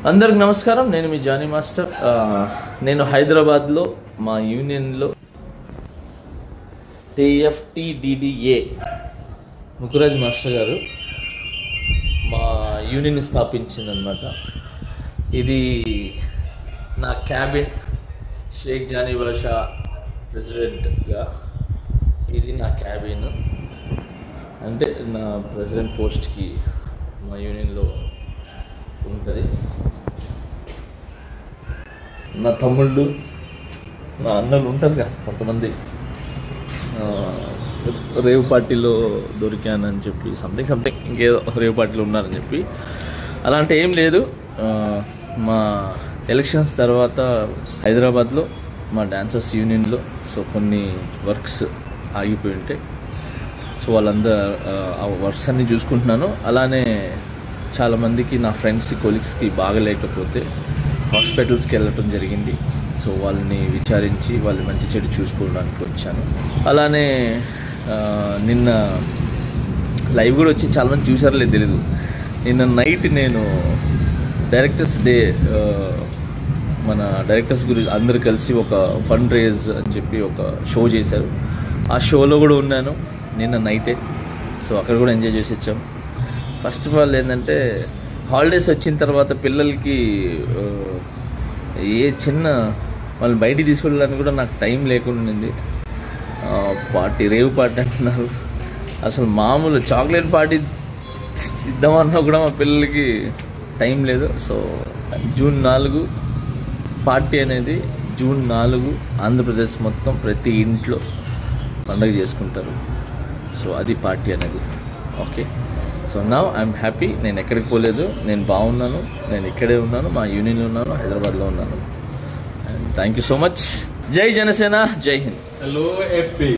అందరికి నమస్కారం. నేను మీ జానీ మాస్టర్. నేను హైదరాబాద్లో మా యూనియన్లో TFTDDA ముకురాజ్ మాస్టర్ గారు మా యూనియన్ స్థాపించిందనమాట. ఇది నా క్యాబిన్, షేక్ జానీ బాషా ప్రెసిడెంట్గా ఇది నా క్యాబిన్. అంటే నా ప్రెసిడెంట్ పోస్ట్కి మా యూనియన్లో ఉంటుంది. నా తమ్ముళ్ళు, నా అన్నలు ఉంటారు కదా కొంతమంది, రేవ్ పార్టీలో దొరికానని చెప్పి సంథింగ్ ఇంకేదో రేవ్ పార్టీలో ఉన్నారని చెప్పి అలాంటి ఏం లేదు. మా ఎలక్షన్స్ తర్వాత హైదరాబాద్లో మా డాన్సర్స్ యూనియన్లో కొన్ని వర్క్స్ ఆగిపోయి ఉంటాయి. సో వాళ్ళందరూ ఆ వర్క్స్ అన్నీ చూసుకుంటున్నాను. అలానే చాలామందికి నా ఫ్రెండ్స్ కొలీగ్స్కి బాగలేకపోతే హాస్పిటల్స్కి వెళ్ళటం జరిగింది. సో వాళ్ళని విచారించి వాళ్ళు మంచి చెడు చూసుకోవడానికి వచ్చాను. అలానే నిన్న లైవ్ కూడా వచ్చి చాలామంది చూసారో లేదు తెలీదు. నిన్న నైట్ నేను డైరెక్టర్స్ డే, మన డైరెక్టర్స్ గురించి అందరు కలిసి ఒక ఫండ్ రేజ్ అని చెప్పి ఒక షో చేశారు. ఆ షోలో కూడా ఉన్నాను నిన్న నైటే. సో అక్కడ కూడా ఎంజాయ్ చేసి వచ్చాం. ఫస్ట్ ఆఫ్ ఆల్ ఏంటంటే హాలిడేస్ వచ్చిన తర్వాత పిల్లలకి ఏ చిన్న వాళ్ళని బయటికి తీసుకెళ్ళడానికి కూడా నాకు టైం లేకుండా ఉంది. పార్టీ, రేవ్ పార్టీ అంటున్నారు. అసలు మామూలు చాక్లెట్ పార్టీ ఇద్దామన్నా కూడా మా పిల్లలకి టైం లేదు. సో జూన్ 4 పార్టీ అనేది, జూన్ 4 ఆంధ్రప్రదేశ్ మొత్తం ప్రతి ఇంట్లో పండుగ చేసుకుంటారు. సో అది పార్టీ అనేది. Okay, so now I'm happy. నేను ఎక్కడికి పోలేదు, నేను బాగున్నాను, నేను ఇక్కడే ఉన్నాను, మా యూనియన్లో ఉన్నాను, హైదరాబాద్లో ఉన్నాను. And thank you so much. జై జనసేన, జై హింద్. Hello AP.